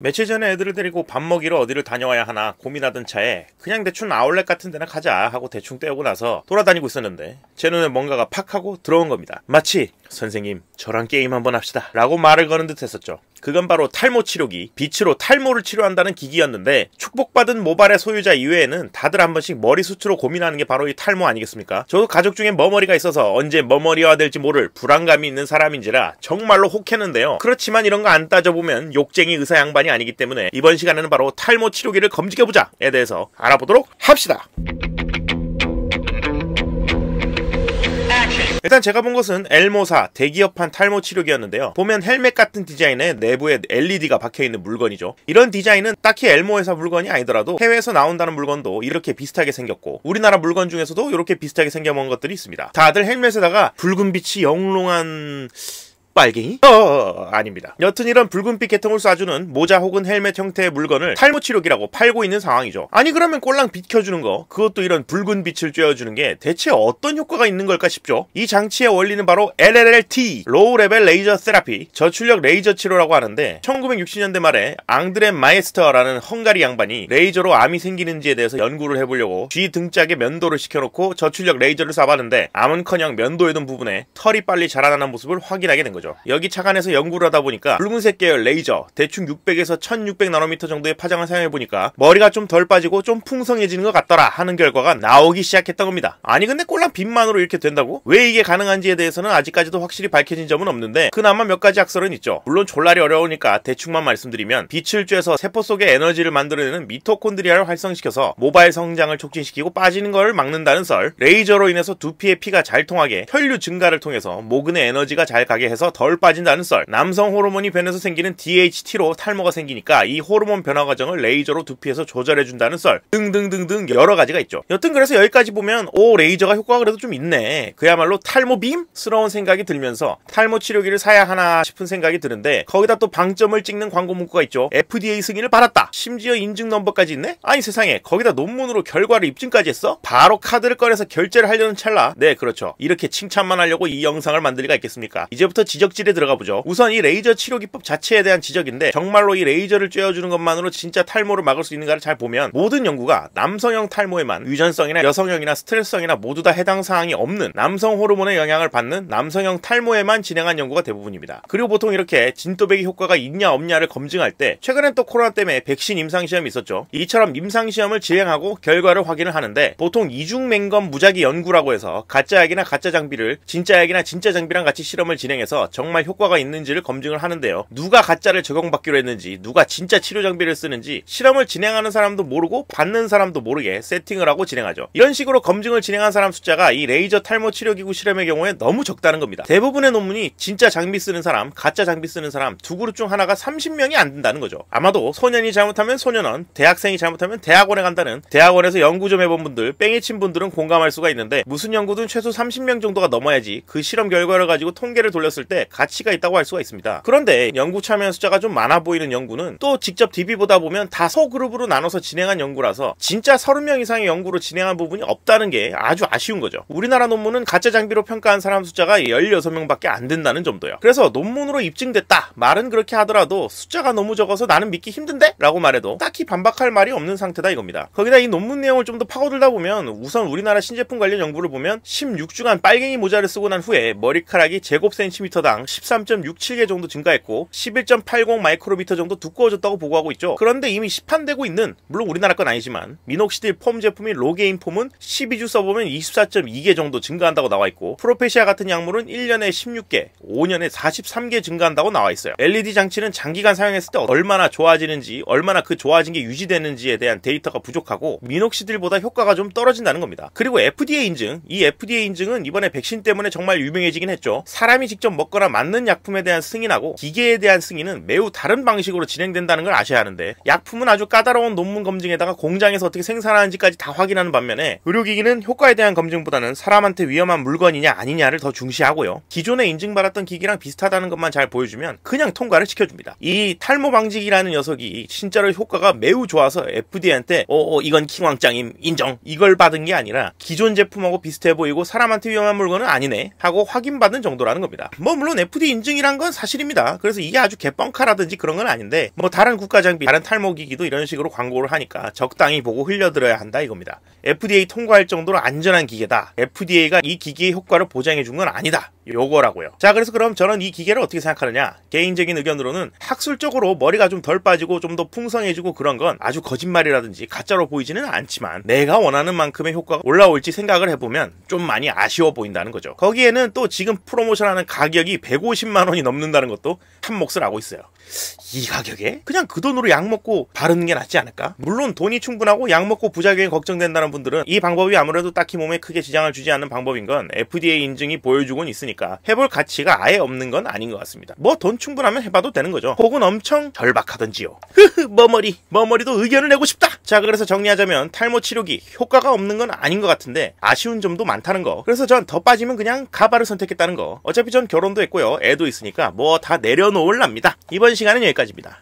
며칠 전에 애들을 데리고 밥 먹이러 어디를 다녀와야 하나 고민하던 차에 그냥 대충 아울렛 같은 데나 가자 하고 대충 떼우고 나서 돌아다니고 있었는데 제 눈에 뭔가가 팍 하고 들어온 겁니다. 마치 선생님 저랑 게임 한번 합시다 라고 말을 거는 듯 했었죠. 그건 바로 탈모 치료기, 빛으로 탈모를 치료한다는 기기였는데 축복받은 모발의 소유자 이외에는 다들 한 번씩 머리숱으로 고민하는 게 바로 이 탈모 아니겠습니까? 저도 가족 중에 머머리가 있어서 언제 머머리화 될지 모를 불안감이 있는 사람인지라 정말로 혹했는데요. 그렇지만 이런 거 안 따져보면 욕쟁이 의사 양반이 아니기 때문에 이번 시간에는 바로 탈모 치료기를 검증해보자에 대해서 알아보도록 합시다. 일단 제가 본 것은 엘모사 대기업판 탈모 치료기였는데요. 보면 헬멧 같은 디자인에 내부에 LED가 박혀있는 물건이죠. 이런 디자인은 딱히 엘모 회사 물건이 아니더라도 해외에서 나온다는 물건도 이렇게 비슷하게 생겼고 우리나라 물건 중에서도 이렇게 비슷하게 생겨본 것들이 있습니다. 다들 헬멧에다가 붉은 빛이 영롱한 빨갱이? 아닙니다. 여튼 이런 붉은빛 계통을 쏴주는 모자 혹은 헬멧 형태의 물건을 탈모 치료기라고 팔고 있는 상황이죠. 아니 그러면 꼴랑 빛 켜주는 거, 그것도 이런 붉은 빛을 쬐어주는 게 대체 어떤 효과가 있는 걸까 싶죠. 이 장치의 원리는 바로 LLT, 로우 레벨 레이저 세라피, 저출력 레이저 치료라고 하는데 1960년대 말에 앙드레 마에스터라는 헝가리 양반이 레이저로 암이 생기는지에 대해서 연구를 해보려고 쥐 등짝에 면도를 시켜놓고 저출력 레이저를 쏴봤는데 암은커녕 면도해둔 부분에 털이 빨리 자라나는 모습을 확인하게 된 거죠. 여기 착안해서 연구를 하다 보니까 붉은색 계열 레이저 대충 600에서 1600나노미터 정도의 파장을 사용해보니까 머리가 좀 덜 빠지고 좀 풍성해지는 것 같더라 하는 결과가 나오기 시작했던 겁니다. 아니 근데 꼴랑 빛만으로 이렇게 된다고? 왜 이게 가능한지에 대해서는 아직까지도 확실히 밝혀진 점은 없는데 그나마 몇 가지 학설은 있죠. 물론 졸라리 어려우니까 대충만 말씀드리면 빛을 쬐서 세포 속에 에너지를 만들어내는 미토콘드리아를 활성시켜서 모발 성장을 촉진시키고 빠지는 걸 막는다는 썰, 레이저로 인해서 두피의 피가 잘 통하게 혈류 증가를 통해서 모근의 에너지가 잘 가게 해서 덜 빠진다는 썰, 남성 호르몬이 변해서 생기는 DHT로 탈모가 생기니까 이 호르몬 변화 과정을 레이저로 두피에서 조절해준다는 썰 등등등등 여러 가지가 있죠. 여튼 그래서 여기까지 보면 오 레이저가 효과가 그래도 좀 있네, 그야말로 탈모빔? 스러운 생각이 들면서 탈모 치료기를 사야 하나 싶은 생각이 드는데 거기다 또 방점을 찍는 광고 문구가 있죠. FDA 승인을 받았다, 심지어 인증 넘버까지 있네? 아니 세상에, 거기다 논문으로 결과를 입증까지 했어? 바로 카드를 꺼내서 결제를 하려는 찰나, 네 그렇죠, 이렇게 칭찬만 하려고 이 영상을 만들 리가 있겠습니까? 이제부터 지적질에 들어가 보죠. 우선 이 레이저 치료기법 자체에 대한 지적인데 정말로 이 레이저를 쬐어주는 것만으로 진짜 탈모를 막을 수 있는가를 잘 보면 모든 연구가 남성형 탈모에만 유전성이나 여성형이나 스트레스성이나 모두 다 해당 사항이 없는 남성 호르몬의 영향을 받는 남성형 탈모에만 진행한 연구가 대부분입니다. 그리고 보통 이렇게 진또배기 효과가 있냐 없냐를 검증할 때 최근엔 또 코로나 때문에 백신 임상시험이 있었죠. 이처럼 임상시험을 진행하고 결과를 확인을 하는데 보통 이중맹검 무작위 연구라고 해서 가짜 약이나 가짜 장비를 진짜 약이나 진짜 장비랑 같이 실험을 진행해서 정말 효과가 있는지를 검증을 하는데요. 누가 가짜를 적용받기로 했는지, 누가 진짜 치료 장비를 쓰는지 실험을 진행하는 사람도 모르고 받는 사람도 모르게 세팅을 하고 진행하죠. 이런 식으로 검증을 진행한 사람 숫자가 이 레이저 탈모 치료기구 실험의 경우에 너무 적다는 겁니다. 대부분의 논문이 진짜 장비 쓰는 사람, 가짜 장비 쓰는 사람 두 그룹 중 하나가 30명이 안 된다는 거죠. 아마도 소년이 잘못하면 소년원, 대학생이 잘못하면 대학원에 간다는, 대학원에서 연구 좀 해본 분들, 뺑이 친 분들은 공감할 수가 있는데 무슨 연구든 최소 30명 정도가 넘어야지 그 실험 결과를 가지고 통계를 돌렸을 때 가치가 있다고 할 수가 있습니다. 그런데 연구 참여 숫자가 좀 많아 보이는 연구는 또 직접 DB 보다 보면 다 소그룹으로 나눠서 진행한 연구라서 진짜 30명 이상의 연구로 진행한 부분이 없다는 게 아주 아쉬운 거죠. 우리나라 논문은 가짜 장비로 평가한 사람 숫자가 16명밖에 안 된다는 점도요. 그래서 논문으로 입증됐다 말은 그렇게 하더라도 숫자가 너무 적어서 나는 믿기 힘든데? 라고 말해도 딱히 반박할 말이 없는 상태다 이겁니다. 거기다 이 논문 내용을 좀 더 파고들다 보면 우선 우리나라 신제품 관련 연구를 보면 16주간 빨갱이 모자를 쓰고 난 후에 머리카락이 제곱센티미터당 13.67개 정도 증가했고 11.80 마이크로미터 정도 두꺼워졌다고 보고하고 있죠. 그런데 이미 시판되고 있는, 물론 우리나라 건 아니지만 미녹시딜 폼 제품인 로게인 폼은 12주 써보면 24.2개 정도 증가한다고 나와있고 프로페시아 같은 약물은 1년에 16개, 5년에 43개 증가한다고 나와있어요. LED 장치는 장기간 사용했을 때 얼마나 좋아지는지, 얼마나 그 좋아진 게 유지되는지에 대한 데이터가 부족하고 미녹시딜보다 효과가 좀 떨어진다는 겁니다. 그리고 FDA 인증, 이 FDA 인증은 이번에 백신 때문에 정말 유명해지긴 했죠. 사람이 직접 먹거나 맞는 약품에 대한 승인하고 기계에 대한 승인은 매우 다른 방식으로 진행된다는 걸 아셔야 하는데 약품은 아주 까다로운 논문 검증에다가 공장에서 어떻게 생산하는지까지 다 확인하는 반면에 의료기기는 효과에 대한 검증보다는 사람한테 위험한 물건이냐 아니냐를 더 중시하고요. 기존에 인증받았던 기기랑 비슷하다는 것만 잘 보여주면 그냥 통과를 시켜줍니다. 이 탈모 방지기라는 녀석이 진짜로 효과가 매우 좋아서 FDA한테 이건 킹왕짱임 인정, 이걸 받은 게 아니라 기존 제품하고 비슷해 보이고 사람한테 위험한 물건은 아니네 하고 확인받은 정도라는 겁니다. 물론 물론 FDA 인증이란 건 사실입니다. 그래서 이게 아주 개뻥카라든지 그런 건 아닌데 뭐 다른 국가 장비, 다른 탈모기기도 이런 식으로 광고를 하니까 적당히 보고 흘려들어야 한다 이겁니다. FDA 통과할 정도로 안전한 기계다. FDA가 이 기계의 효과를 보장해 준 건 아니다. 요거라고요. 자, 그래서 그럼 저는 이 기계를 어떻게 생각하느냐? 개인적인 의견으로는 학술적으로 머리가 좀 덜 빠지고 좀 더 풍성해지고 그런 건 아주 거짓말이라든지 가짜로 보이지는 않지만 내가 원하는 만큼의 효과가 올라올지 생각을 해보면 좀 많이 아쉬워 보인다는 거죠. 거기에는 또 지금 프로모션하는 가격이 150만 원이 넘는다는 것도 한 몫을 하고 있어요. 이 가격에? 그냥 그 돈으로 약 먹고 바르는 게 낫지 않을까? 물론 돈이 충분하고 약 먹고 부작용이 걱정된다는 분들은 이 방법이 아무래도 딱히 몸에 크게 지장을 주지 않는 방법인 건 FDA 인증이 보여주곤 있으니까 해볼 가치가 아예 없는 건 아닌 것 같습니다. 뭐 돈 충분하면 해봐도 되는 거죠. 혹은 엄청 절박하던지요. 머머리도 의견을 내고 싶다! 자, 그래서 정리하자면 탈모 치료기 효과가 없는 건 아닌 것 같은데 아쉬운 점도 많다는 거. 그래서 전 더 빠지면 그냥 가바를 선택했다는 거. 어차피 전 결혼도 했고요. 애도 있으니까 뭐 다 내려놓을랍니다. 이번 시간은 여기까지입니다.